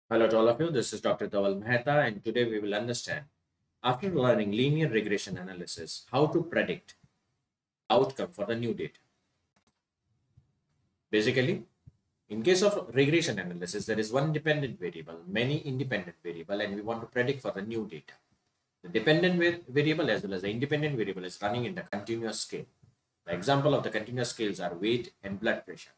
Hello to all of you. This is Dr. Dhaval Maheta, and today we will understand, after learning linear regression analysis, how to predict outcome for the new data. Basically, in case of regression analysis, there is one dependent variable, many independent variable, and we want to predict for the new data. The dependent variable as well as the independent variable is running in the continuous scale. The example of the continuous scales are weight and blood pressure.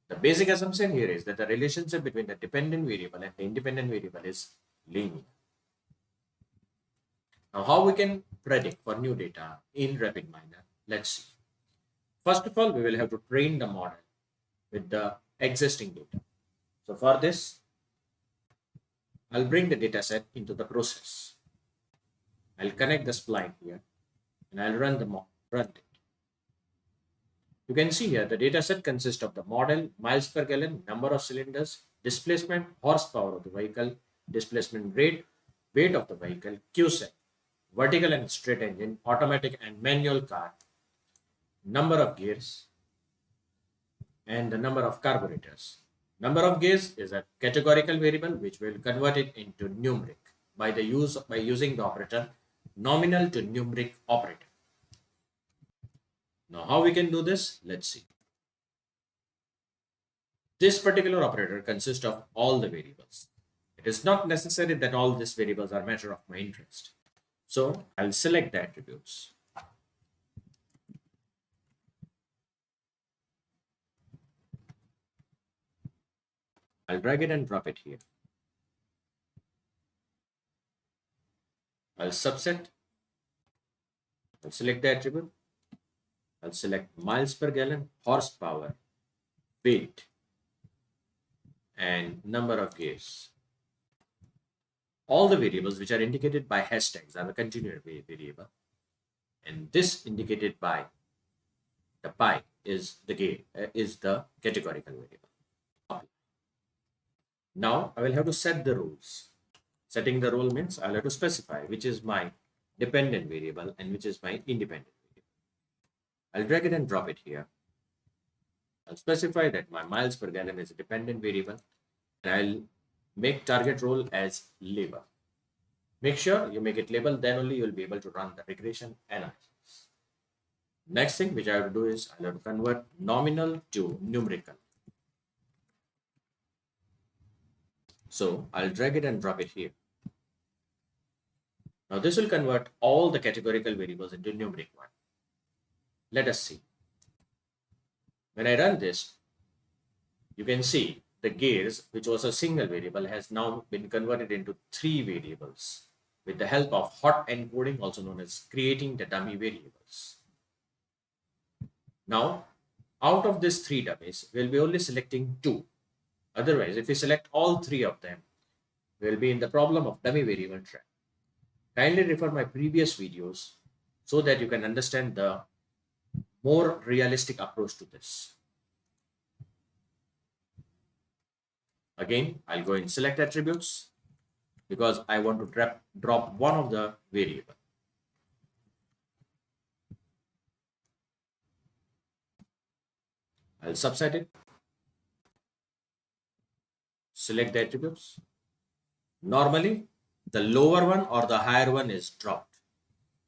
The basic assumption here is that the relationship between the dependent variable and the independent variable is linear. Now, how we can predict for new data in Rapidminer? Let's see. First of all, we will have to train the model with the existing data. So for this, I'll bring the data set into the process. I'll connect the spline here and I'll run it. You can see here the data set consists of the model, miles per gallon, number of cylinders, displacement, horsepower of the vehicle, displacement rate, weight of the vehicle, QSEC, vertical and straight engine, automatic and manual car, number of gears, and the number of carburetors. Number of gears is a categorical variable which will convert it into numeric by using the operator nominal to numeric operator. Now, how we can do this? Let's see. This particular operator consists of all the variables. It is not necessary that all these variables are matter of my interest. So I'll select the attributes. I'll drag it and drop it here. I'll subset. I'll select the attribute. I'll select miles per gallon, horsepower, weight, and number of gears. All the variables which are indicated by hashtags are the continuous variable, and this indicated by the pi is the categorical variable. Now I will have to set the rules. Setting the rule means I'll have to specify which is my dependent variable and which is my independent variable. I'll drag it and drop it here. I'll specify that my miles per gallon is a dependent variable, and I'll make target role as label. Make sure you make it label, then only you'll be able to run the regression analysis. Next thing which I have to do is I'll have to convert nominal to numerical. So I'll drag it and drop it here. Now this will convert all the categorical variables into numeric one. Let us see. When I run this, you can see the gears, which was a single variable, has now been converted into 3 variables with the help of hot encoding, also known as creating the dummy variables. Now, out of these 3 dummies, we'll be only selecting 2. Otherwise, if we select all 3 of them, we'll be in the problem of dummy variable trap. Kindly refer my previous videos so that you can understand the more realistic approach to this. Again, I'll go and select attributes because I want to drop one of the variable. I'll subset it. Select the attributes. Normally, the lower one or the higher one is dropped.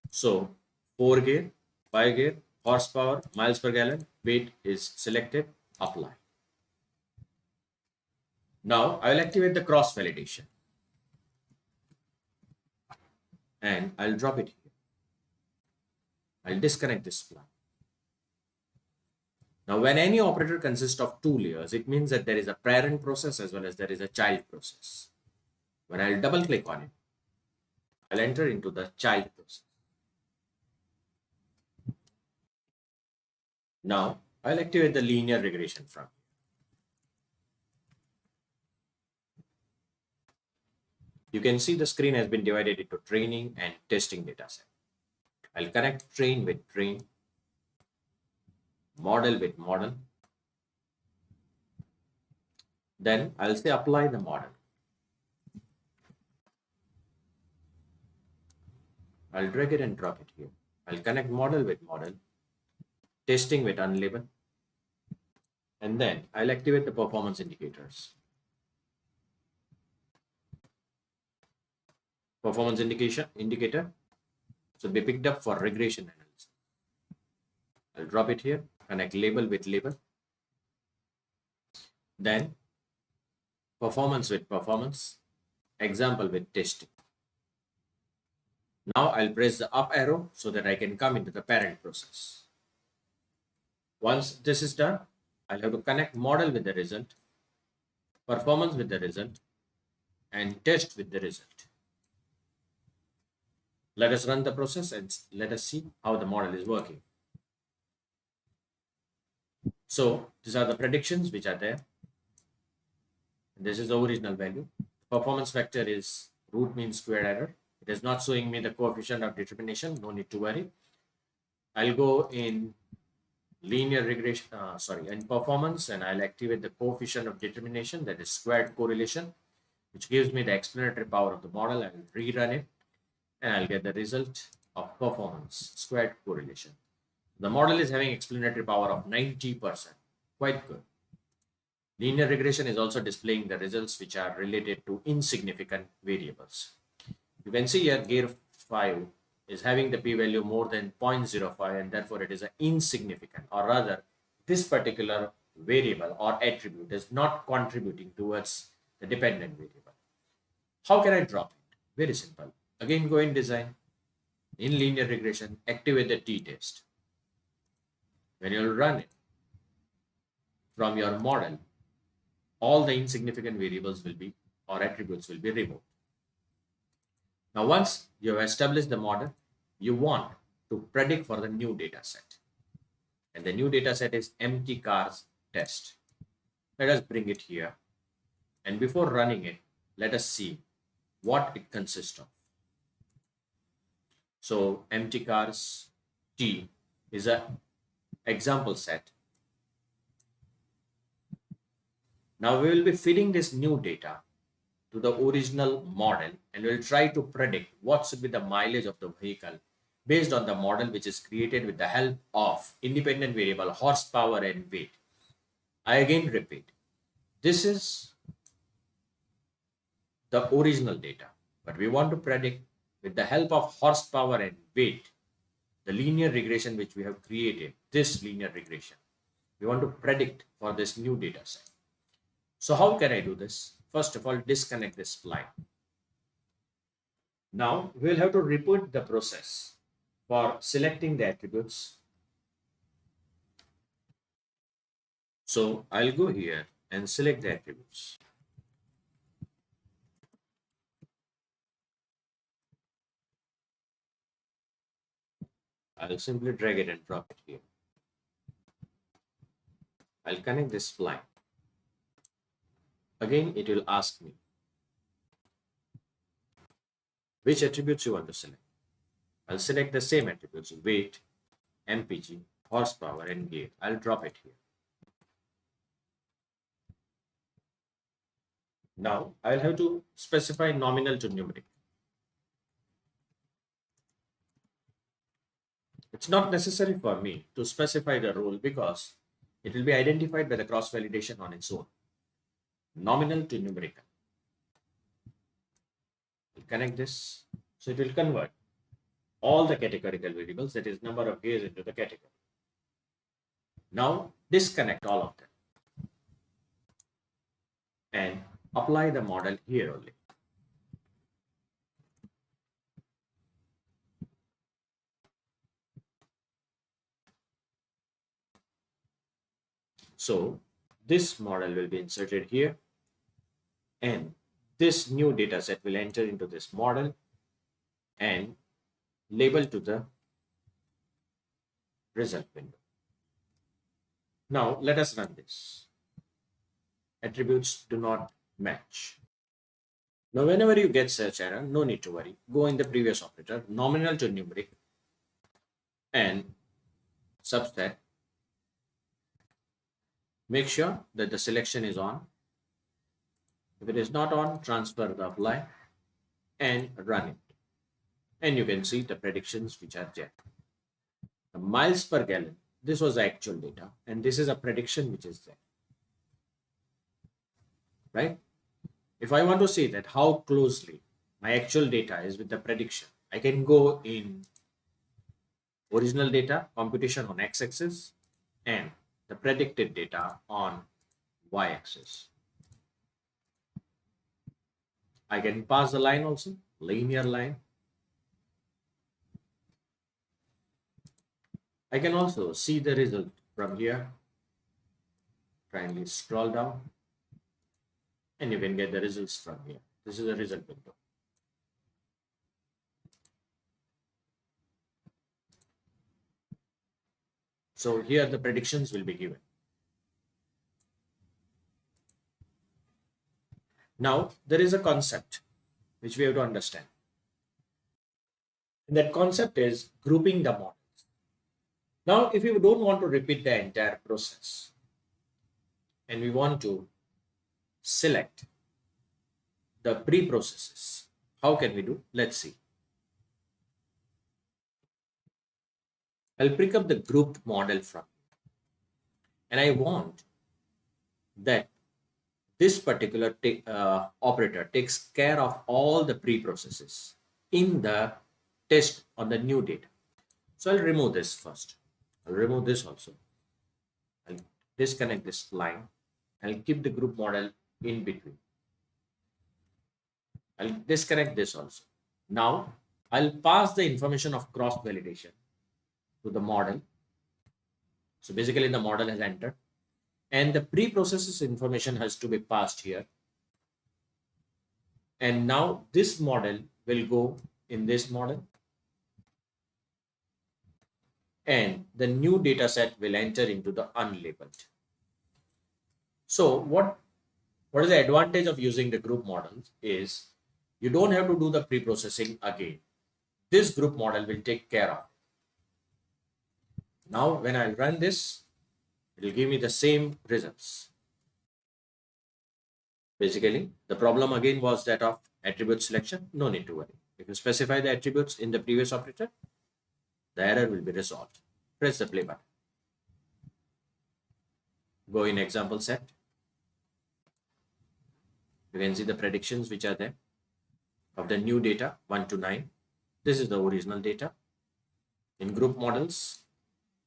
So 4 gear, 5 gear, horsepower, miles per gallon, weight is selected, apply. Now I will activate the cross validation and I'll drop it here. I'll disconnect this plan. Now when any operator consists of 2 layers, it means that there is a parent process as well as there is a child process. When I'll double click on it, I'll enter into the child process. Now I'll activate the linear regression from here. You can see the screen has been divided into training and testing dataset. I'll connect train with train, model with model. Then I'll say apply the model. I'll drag it and drop it here. I'll connect model with model, testing with unlabeled, and then I'll activate the performance indicators. performance indicator should be picked up for regression analysis. I'll drop it here, connect label with label. Then performance with performance, example with testing. Now I'll press the up arrow so that I can come into the parent process. Once this is done, I'll have to connect model with the result, performance with the result, and test with the result. Let us run the process and let us see how the model is working. So these are the predictions which are there. This is the original value. Performance vector is root mean square error. It is not showing me the coefficient of determination. No need to worry. I'll go in linear regression, in performance, and I'll activate the coefficient of determination, that is squared correlation, which gives me the explanatory power of the model. I'll rerun it and I'll get the result of performance squared correlation. The model is having explanatory power of 90%. Quite good. Linear regression is also displaying the results which are related to insignificant variables. You can see here gear 5 is having the p-value more than 0.05 and therefore it is an insignificant, or rather this particular variable or attribute is not contributing towards the dependent variable. How can I drop it? Very simple. Again, go in design. In linear regression, activate the t-test. When you run it from your model, all the insignificant variables will be, or attributes will be removed. Now, once you have established the model, you want to predict for the new data set. And the new data set is empty cars test. Let us bring it here. And before running it, let us see what it consists of. So empty cars T is a example set. Now we will be feeding this new data to the original model and we'll try to predict what should be the mileage of the vehicle based on the model which is created with the help of independent variable horsepower and weight. I again repeat, this is the original data, but we want to predict with the help of horsepower and weight the linear regression which we have created, this linear regression. We want to predict for this new data set. So how can I do this? First of all, disconnect this spline. Now we'll have to repeat the process for selecting the attributes. So I'll go here and select the attributes. I'll simply drag it and drop it here. I'll connect this spline. Again, it will ask me which attributes you want to select. I'll select the same attributes, weight, MPG, horsepower, and gear. I'll drop it here. Now, I'll have to specify nominal to numeric. It's not necessary for me to specify the role because it will be identified by the cross-validation on its own. Nominal to numerical. We'll connect this. So it will convert all the categorical variables, that is number of gears, into the category. Now disconnect all of them and apply the model here only. So this model will be inserted here and this new data set will enter into this model and label to the result window. Now let us run this. Attributes do not match. Now whenever you get such error, no need to worry. Go in the previous operator, nominal to numeric, and subset. Make sure that the selection is on. If it is not on, transfer the apply and run it. And you can see the predictions which are there. The miles per gallon, this was the actual data, and this is a prediction which is there. Right? If I want to see that how closely my actual data is with the prediction, I can go in original data computation on x-axis and the predicted data on y-axis. I can pass the line also, linear line. I can also see the result from here. Kindly scroll down and you can get the results from here. This is the result window. So here the predictions will be given. Now there is a concept which we have to understand. And that concept is grouping the models. Now, if you don't want to repeat the entire process and we want to select the pre-processes, how can we do? Let's see. I'll pick up the grouped model from, and I want that this particular operator takes care of all the pre-processes in the test on the new data. So I'll remove this first. I'll remove this also. I'll disconnect this line. I'll keep the group model in between. I'll disconnect this also. Now I'll pass the information of cross validation to the model. So basically the model has entered and the pre-processes information has to be passed here. And now this model will go in this model and the new data set will enter into the unlabeled. So what is the advantage of using the group models is you don't have to do the pre-processing again. This group model will take care of it. Now when I run this, it will give me the same results. Basically, the problem again was that of attribute selection. No need to worry. If you specify the attributes in the previous operator, the error will be resolved. Press the play button. Go in example set. You can see the predictions which are there of the new data 1 to 9. This is the original data. In group models,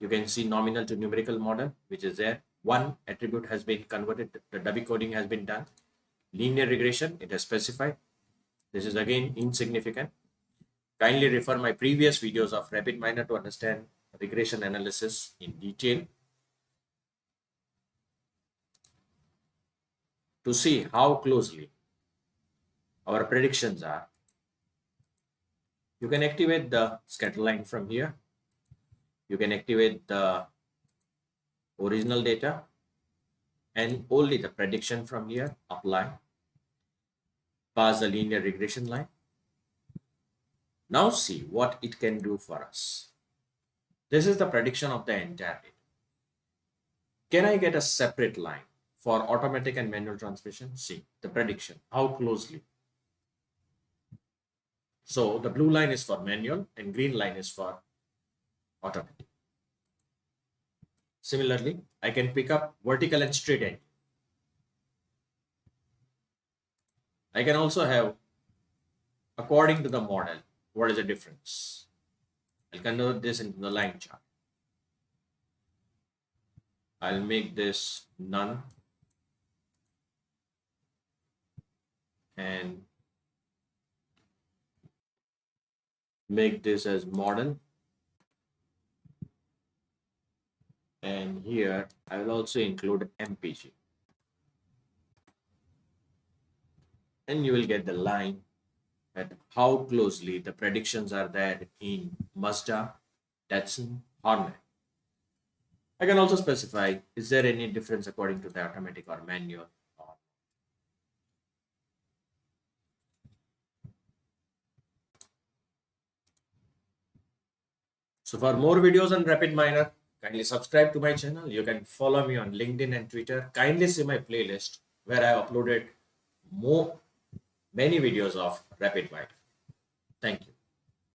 you can see nominal to numerical model which is there. One attribute has been converted, the W coding has been done. Linear regression, it has specified. This is again insignificant. Kindly refer my previous videos of Rapidminer to understand regression analysis in detail, to see how closely our predictions are. You can activate the scatter line from here. You can activate the original data and only the prediction from here, apply, pass the linear regression line. Now see what it can do for us. This is the prediction of the entire data. Can I get a separate line for automatic and manual transmission? See the prediction, how closely. So the blue line is for manual and green line is for automatic. Similarly, I can pick up vertical and straight end. I can also have, according to the model, what is the difference. I'll convert this into the line chart. I'll make this none and make this as model. And here I will also include MPG. And you will get the line at how closely the predictions are there in Mazda, Datsun, Hornet. I can also specify, is there any difference according to the automatic or manual? So for more videos on Rapidminer, kindly subscribe to my channel. You can follow me on LinkedIn and Twitter. Kindly see my playlist where I uploaded many videos of Rapidminer. Thank you.